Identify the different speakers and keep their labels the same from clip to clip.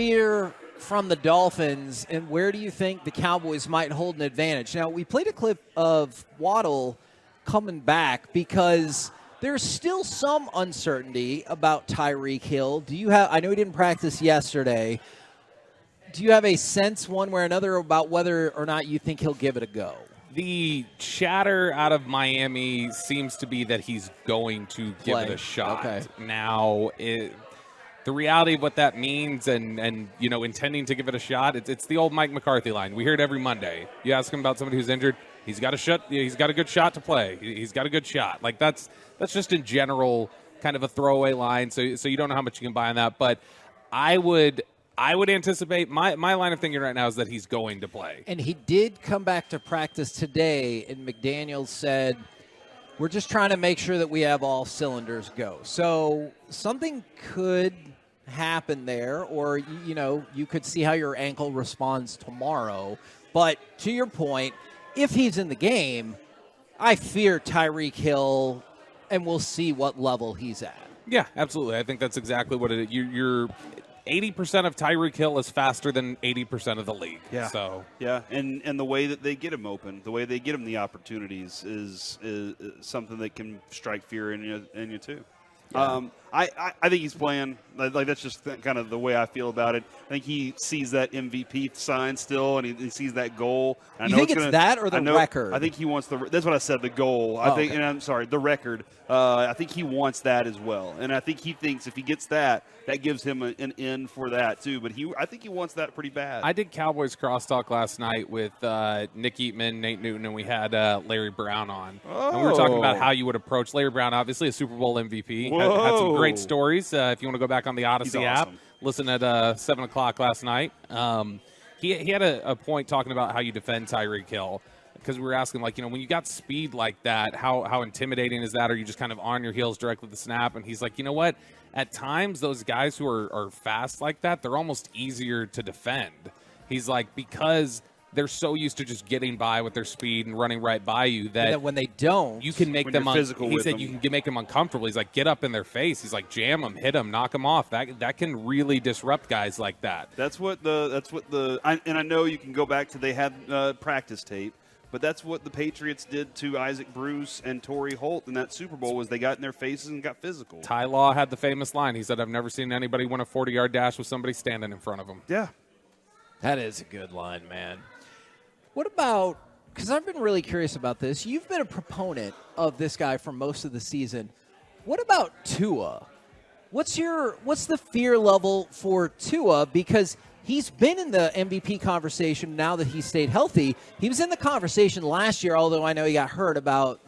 Speaker 1: fear from the Dolphins, and where do you think the Cowboys might hold an advantage? Now, we played a clip of Waddle coming back because there's still some uncertainty about Tyreek Hill. I know he didn't practice yesterday. Do you have a sense one way or another about whether or not you think he'll give it a go?
Speaker 2: The chatter out of Miami seems to be that he's going to give it a shot.
Speaker 1: Okay.
Speaker 2: Now, the reality of what that means and intending to give it a shot, it's the old Mike McCarthy line. We hear it every Monday. You ask him about somebody who's injured, he's got a good shot to play. He's got a good shot. Like that's just in general kind of a throwaway line, so you don't know how much you can buy on that. But I would anticipate my line of thinking right now is that he's going to play.
Speaker 1: And he did come back to practice today, and McDaniels said, we're just trying to make sure that we have all cylinders go. So something could happen there, or, you could see how your ankle responds tomorrow. But to your point, if he's in the game, I fear Tyreek Hill, and we'll see what level he's at.
Speaker 2: Yeah, absolutely. I think that's exactly what it is. You're 80% of Tyreek Hill is faster than 80% of the league.
Speaker 3: Yeah.
Speaker 2: So
Speaker 3: yeah, and the way that they get him open, the way they get him the opportunities is something that can strike fear in you too. Yeah. I think he's playing. Like that's just kind of the way I feel about it. I think he sees that MVP sign still, and he sees that goal.
Speaker 1: You think it's that or the record?
Speaker 3: I think he wants that's what I said. The goal.
Speaker 1: Okay.
Speaker 3: And I'm sorry, the record. I think he wants that as well, and I think he thinks if he gets that gives him an in for that too. But I think he wants that pretty bad.
Speaker 2: I did Cowboys crosstalk last night with Nick Eatman, Nate Newton, and we had Larry Brown on.
Speaker 3: Oh.
Speaker 2: And we were talking about how you would approach Larry Brown, obviously a Super Bowl MVP. Had some great stories. If you want to go back on the Odyssey app, listen at 7 o'clock last night. He had a point talking about how you defend Tyreek Hill. Because we were asking, when you got speed like that, how intimidating is that? Or you just kind of on your heels directly at the snap? And he's like, you know what? At times, those guys who are fast like that, they're almost easier to defend. He's like, because they're so used to just getting by with their speed and running right by you that
Speaker 1: when they don't,
Speaker 2: you can make them physical. He said you can make them uncomfortable. He's like, get up in their face. He's like, jam them, hit them, knock them off. That can really disrupt guys like that.
Speaker 3: And I know you can go back to they had practice tape. But that's what the Patriots did to Isaac Bruce and Torrey Holt in that Super Bowl was they got in their faces and got physical.
Speaker 2: Ty Law had the famous line. He said, I've never seen anybody win a 40-yard dash with somebody standing in front of them.
Speaker 3: Yeah.
Speaker 1: That is a good line, man. What about – because I've been really curious about this. You've been a proponent of this guy for most of the season. What about Tua? What's the fear level for Tua? Because – he's been in the MVP conversation now that he stayed healthy. He was in the conversation last year, although I know he got hurt about,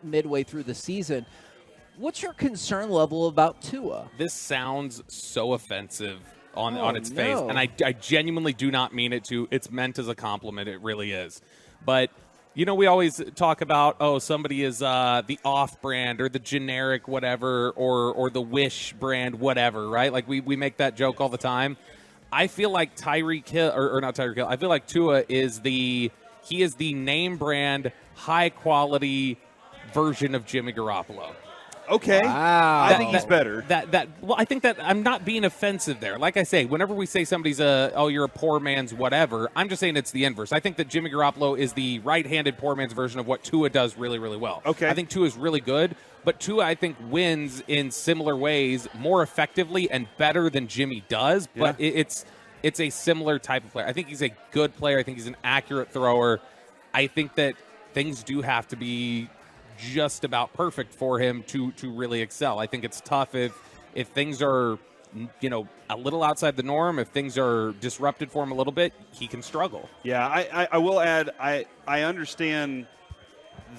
Speaker 1: midway through the season. What's your concern level about Tua?
Speaker 2: This sounds so offensive on its face, and I genuinely do not mean it to. It's meant as a compliment. It really is. But, we always talk about, somebody is the off-brand or the generic whatever or the Wish brand whatever, right? Like we make that joke all the time. I feel like Tyreek Hill, or not Tyreek Hill, I feel like Tua is the name brand, high-quality version of Jimmy Garoppolo.
Speaker 3: Okay.
Speaker 1: Wow.
Speaker 3: I think he's better.
Speaker 2: Well, I think that I'm not being offensive there. Like I say, whenever we say somebody's you're a poor man's whatever, I'm just saying it's the inverse. I think that Jimmy Garoppolo is the right-handed poor man's version of what Tua does really, really well.
Speaker 3: Okay.
Speaker 2: I think Tua is really good, but Tua, I think, wins in similar ways more effectively and better than Jimmy does, but it's a similar type of player. I think he's a good player. I think he's an accurate thrower. I think that things do have to be just about perfect for him to really excel. I think it's tough if things are, a little outside the norm, if things are disrupted for him a little bit, he can struggle.
Speaker 3: Yeah, I will add, I understand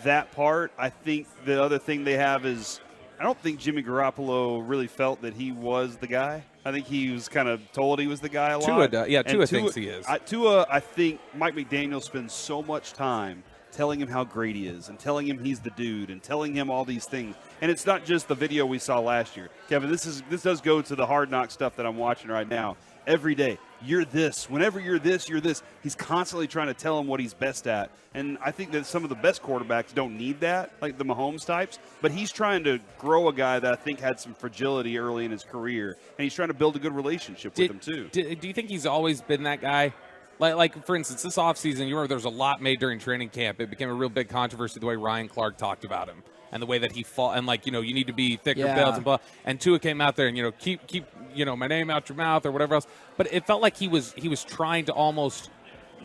Speaker 3: that part. I think the other thing they have is I don't think Jimmy Garoppolo really felt that he was the guy. I think he was kind of told he was the guy a lot.
Speaker 2: Tua thinks he is.
Speaker 3: Tua, I think Mike McDaniel spends so much time telling him how great he is and telling him he's the dude and telling him all these things. And it's not just the video we saw last year. Kevin, this does go to the Hard Knock stuff that I'm watching right now. Every day, you're this. Whenever you're this, you're this. He's constantly trying to tell him what he's best at. And I think that some of the best quarterbacks don't need that, like the Mahomes types. But he's trying to grow a guy that I think had some fragility early in his career. And he's trying to build a good relationship with him, too.
Speaker 2: Do you think he's always been that guy? Like, for instance, this offseason, you remember there was a lot made during training camp. It became a real big controversy the way Ryan Clark talked about him and the way that he fought. And, like, you need to be thicker built and blah. And Tua came out there and, keep my name out your mouth or whatever else. But it felt like he was trying to almost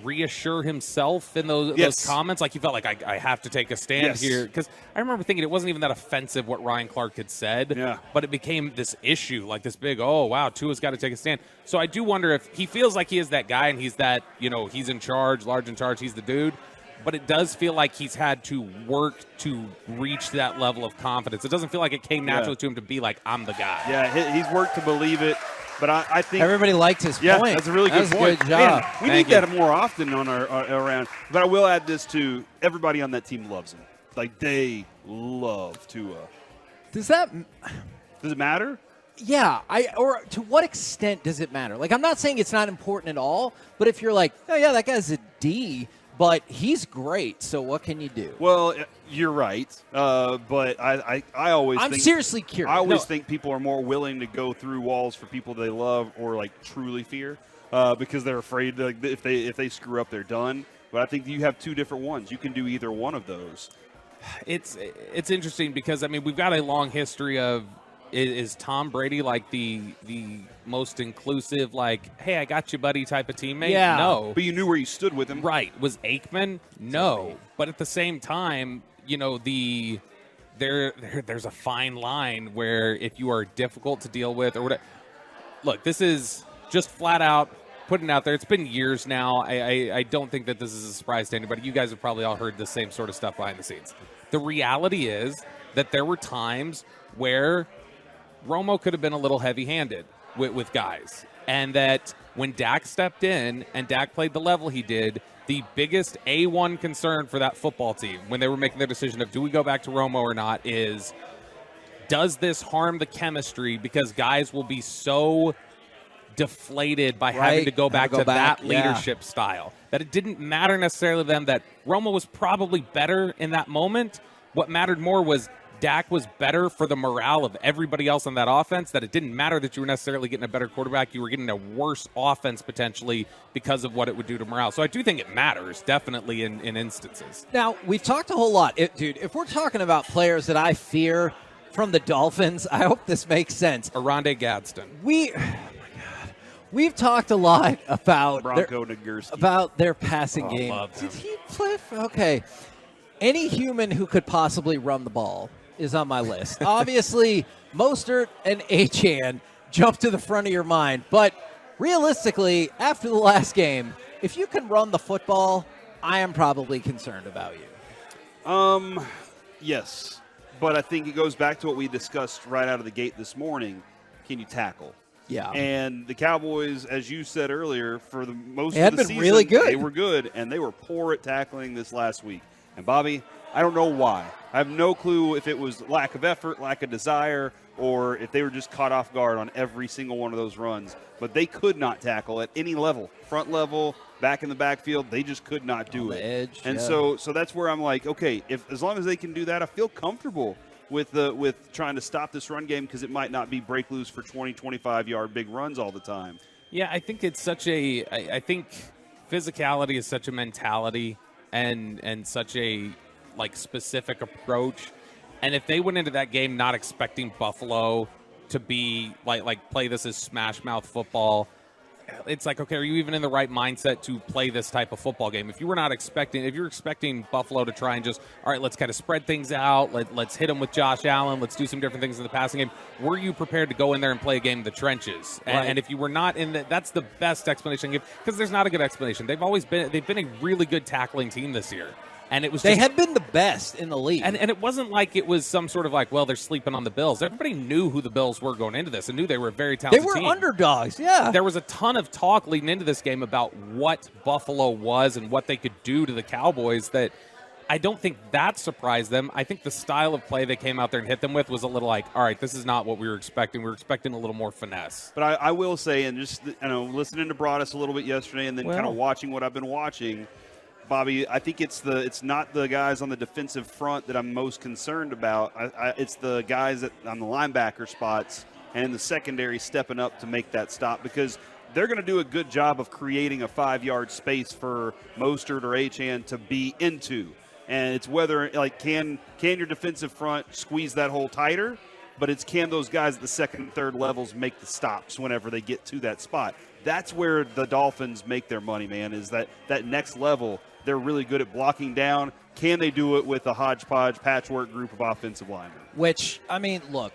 Speaker 2: reassure himself in those comments. Like, he felt like, I have to take a stand here. Because I remember thinking it wasn't even that offensive what Ryan Clark had said.
Speaker 3: Yeah.
Speaker 2: But it became this issue, like this big, oh, wow, Tua's got to take a stand. So I do wonder if he feels like he is that guy and he's that, he's in charge, large in charge, he's the dude. But it does feel like he's had to work to reach that level of confidence. It doesn't feel like it came naturally to him to be like, I'm the guy.
Speaker 3: Yeah, he's worked to believe it. But I think
Speaker 1: everybody liked his point.
Speaker 3: Yeah, that's a really good point.
Speaker 1: Good job.
Speaker 3: Man, we need that more often on our around. But I will add this too: everybody on that team loves him. Like, they love Tua.
Speaker 1: Does it
Speaker 3: matter?
Speaker 1: Yeah, or to what extent does it matter? Like, I'm not saying it's not important at all, but if you're like, oh yeah, that guy's a D, but he's great, so what can you do?
Speaker 3: Well, you're right, but I'm
Speaker 1: seriously curious.
Speaker 3: I always think people are more willing to go through walls for people they love or like truly fear because they're afraid that if they screw up, they're done. But I think you have two different ones. You can do either one of those.
Speaker 2: It's interesting because, I mean, we've got a long history of is Tom Brady like the most inclusive, like, hey, I got you, buddy type of teammate?
Speaker 1: Yeah.
Speaker 2: No.
Speaker 3: But you knew where you stood with him.
Speaker 2: Right. Was Aikman? No. But at the same time, there's a fine line where if you are difficult to deal with or whatever. Look, this is just flat out putting it out there. It's been years now. I don't think that this is a surprise to anybody. You guys have probably all heard the same sort of stuff behind the scenes. The reality is that there were times where Romo could have been a little heavy-handed with guys, and that when Dak stepped in and Dak played the level he did, the biggest A1 concern for that football team when they were making their decision of do we go back to Romo or not is, does this harm the chemistry because guys will be so deflated by having to go back to that leadership style that it didn't matter necessarily to them that Romo was probably better in that moment. What mattered more was Dak was better for the morale of everybody else on that offense, that it didn't matter that you were necessarily getting a better quarterback. You were getting a worse offense potentially because of what it would do to morale. So I do think it matters, definitely, in instances.
Speaker 1: Now, we've talked a whole lot. Dude, if we're talking about players that I fear from the Dolphins, I hope this makes sense.
Speaker 2: Oronde Gadsden.
Speaker 1: We've talked a lot about their passing game.
Speaker 2: Did
Speaker 1: he play? Okay. Any human who could possibly run the ball is on my list. Obviously, Mostert and Achane jump to the front of your mind. But realistically, after the last game, if you can run the football, I am probably concerned about you.
Speaker 3: Yes. But I think it goes back to what we discussed right out of the gate this morning. Can you tackle?
Speaker 1: Yeah.
Speaker 3: And the Cowboys, as you said earlier, for the most
Speaker 1: of
Speaker 3: the
Speaker 1: been
Speaker 3: season,
Speaker 1: really good.
Speaker 3: They were good, and they were poor at tackling this last week. And, Bobby, I don't know why. I have no clue if it was lack of effort, lack of desire, or if they were just caught off guard on every single one of those runs. But they could not tackle at any level, front level, back in the backfield. They just could not do it.
Speaker 1: Edge,
Speaker 3: and so that's where I'm like, okay, as long as they can do that, I feel comfortable with trying to stop this run game because it might not be break loose for 20, 25-yard big runs all the time.
Speaker 2: Yeah, I think it's I think physicality is such a mentality and such a specific approach. And if they went into that game not expecting Buffalo to be play this as smash mouth football, it's like, okay, are you even in the right mindset to play this type of football game? If you're expecting Buffalo to try and just, all right, let's kind of spread things out, let's hit them with Josh Allen, let's do some different things in the passing game, were you prepared to go in there and play a game in the trenches?
Speaker 1: Right.
Speaker 2: And if you were not in that's the best explanation I can give, because there's not a good explanation. They've been a really good tackling team this year. And it was
Speaker 1: they had been the best in the league.
Speaker 2: And it wasn't like it was some sort of they're sleeping on the Bills. Everybody knew who the Bills were going into this and knew they were a very talented team.
Speaker 1: They were underdogs, yeah.
Speaker 2: There was a ton of talk leading into this game about what Buffalo was and what they could do to the Cowboys that I don't think that surprised them. I think the style of play they came out there and hit them with was a little like, all right, this is not what we were expecting. We were expecting a little more finesse.
Speaker 3: But I will say, and just listening to Broadus a little bit yesterday, and then kind of watching what I've been watching, Bobby, I think it's not the guys on the defensive front that I'm most concerned about. It's the guys on the linebacker spots and in the secondary stepping up to make that stop, because they're going to do a good job of creating a 5-yard space for Mostert or Achane to be into. And it's whether, like, can your defensive front squeeze that hole tighter, but it's can those guys at the second and third levels make the stops whenever they get to that spot. That's where the Dolphins make their money, man, is that next level. They're really good at blocking down. Can they do it with a hodgepodge patchwork group of offensive linemen?
Speaker 1: Which, I mean, look,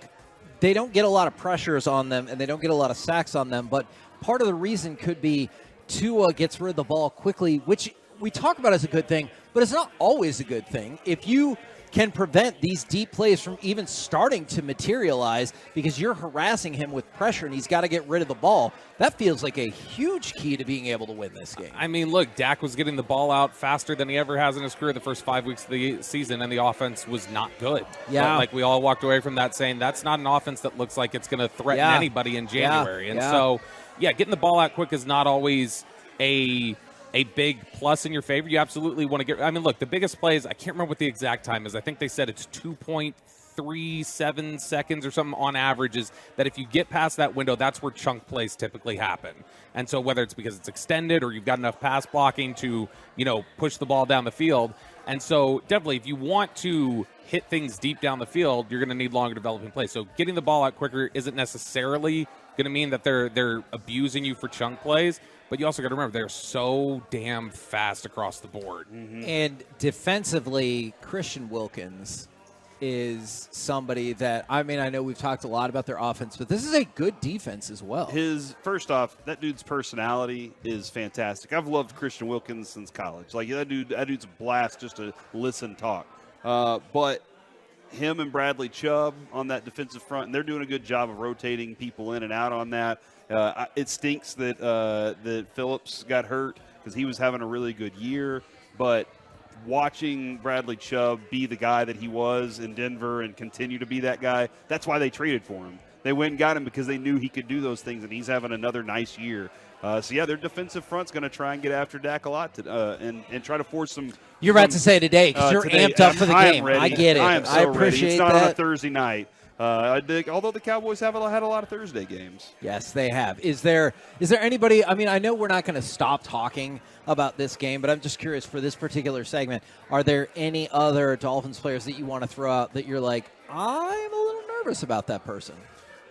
Speaker 1: they don't get a lot of pressures on them, and they don't get a lot of sacks on them, but part of the reason could be Tua gets rid of the ball quickly, which we talk about as a good thing, but it's not always a good thing. If you can prevent these deep plays from even starting to materialize because you're harassing him with pressure and he's got to get rid of the ball, that feels like a huge key to being able to win this game.
Speaker 2: I mean, look, Dak was getting the ball out faster than he ever has in his career the first 5 weeks of the season, and the offense was not good.
Speaker 1: Yeah.
Speaker 2: Like, we all walked away from that saying that's not an offense that looks like it's going to threaten anybody in January. And so, getting the ball out quick is not always a big plus in your favor. You absolutely want to get – I mean, look, the biggest plays – I can't remember what the exact time is. I think they said it's 2.37 seconds or something on average, is that if you get past that window, that's where chunk plays typically happen. And so whether it's because it's extended or you've got enough pass blocking to, push the ball down the field. And so definitely if you want to hit things deep down the field, you're going to need longer developing plays. So getting the ball out quicker isn't necessarily going to mean that they're abusing you for chunk plays. But you also got to remember, they're so damn fast across the board.
Speaker 1: Mm-hmm. And defensively, Christian Wilkins is somebody that, I mean, I know we've talked a lot about their offense, but this is a good defense as well.
Speaker 3: First off, that dude's personality is fantastic. I've loved Christian Wilkins since college. Like, that dude's a blast just to listen talk. But him and Bradley Chubb on that defensive front, and they're doing a good job of rotating people in and out on that. It stinks that Phillips got hurt because he was having a really good year. But watching Bradley Chubb be the guy that he was in Denver and continue to be that guy, that's why they traded for him. They went and got him because they knew he could do those things, and he's having another nice year. Their defensive front's going to try and get after Dak a lot and try to force some.
Speaker 1: You're about to say today because you're amped up for the game.
Speaker 3: Ready.
Speaker 1: I get it.
Speaker 3: I am so
Speaker 1: I appreciate
Speaker 3: ready. It's not
Speaker 1: that.
Speaker 3: on a Thursday night. Although the Cowboys had a lot of Thursday games.
Speaker 1: Yes, they have. Is there anybody, I mean, I know we're not going to stop talking about this game, but I'm just curious for this particular segment, are there any other Dolphins players that you want to throw out that you're like, I'm a little nervous about that person?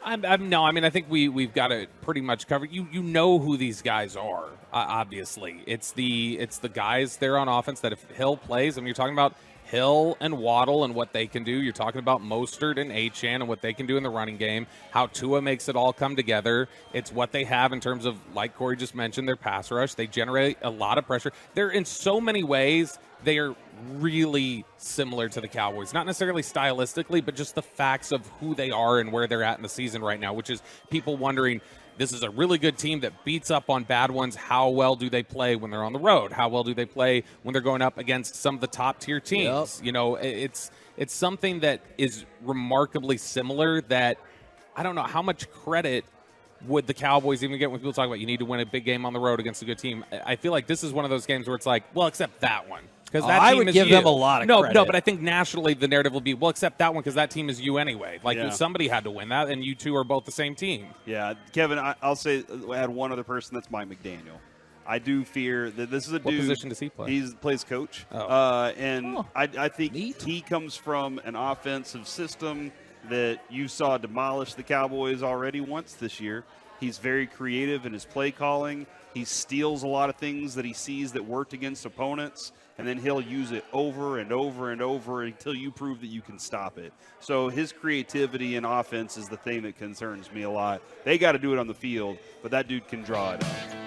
Speaker 2: No, I mean, I think we've got it pretty much covered. You know who these guys are, obviously. It's the guys there on offense that if Hill plays, I mean, you're talking about Hill and Waddle and what they can do. You're talking about Mostert and Achane and what they can do in the running game, how Tua makes it all come together. It's what they have in terms of, like Corey just mentioned, their pass rush. They generate a lot of pressure. They're in so many ways, they are really similar to the Cowboys. Not necessarily stylistically, but just the facts of who they are and where they're at in the season right now, which is people wondering, this is a really good team that beats up on bad ones. How well do they play when they're on the road? How well do they play when they're going up against some of the top-tier teams? Yep. It's something that is remarkably similar that I don't know how much credit would the Cowboys even get when people talk about you need to win a big game on the road against a good team. I feel like this is one of those games where it's like, well, except that one. Because that team
Speaker 1: I would
Speaker 2: is
Speaker 1: give
Speaker 2: you.
Speaker 1: them a lot of credit.
Speaker 2: No, but I think nationally the narrative will be, well, except that one because that team is you anyway. Like somebody had to win that, and you two are both the same team.
Speaker 3: Yeah, Kevin, I'll say I had one other person. That's Mike McDaniel. I do fear that this is a dude.
Speaker 2: What position does he play?
Speaker 3: He plays coach.
Speaker 2: Oh.
Speaker 3: I think he comes from an offensive system that you saw demolish the Cowboys already once this year. He's very creative in his play calling. He steals a lot of things that he sees that worked against opponents, and then he'll use it over and over and over until you prove that you can stop it. So his creativity in offense is the thing that concerns me a lot. They got to do it on the field, but that dude can draw it up.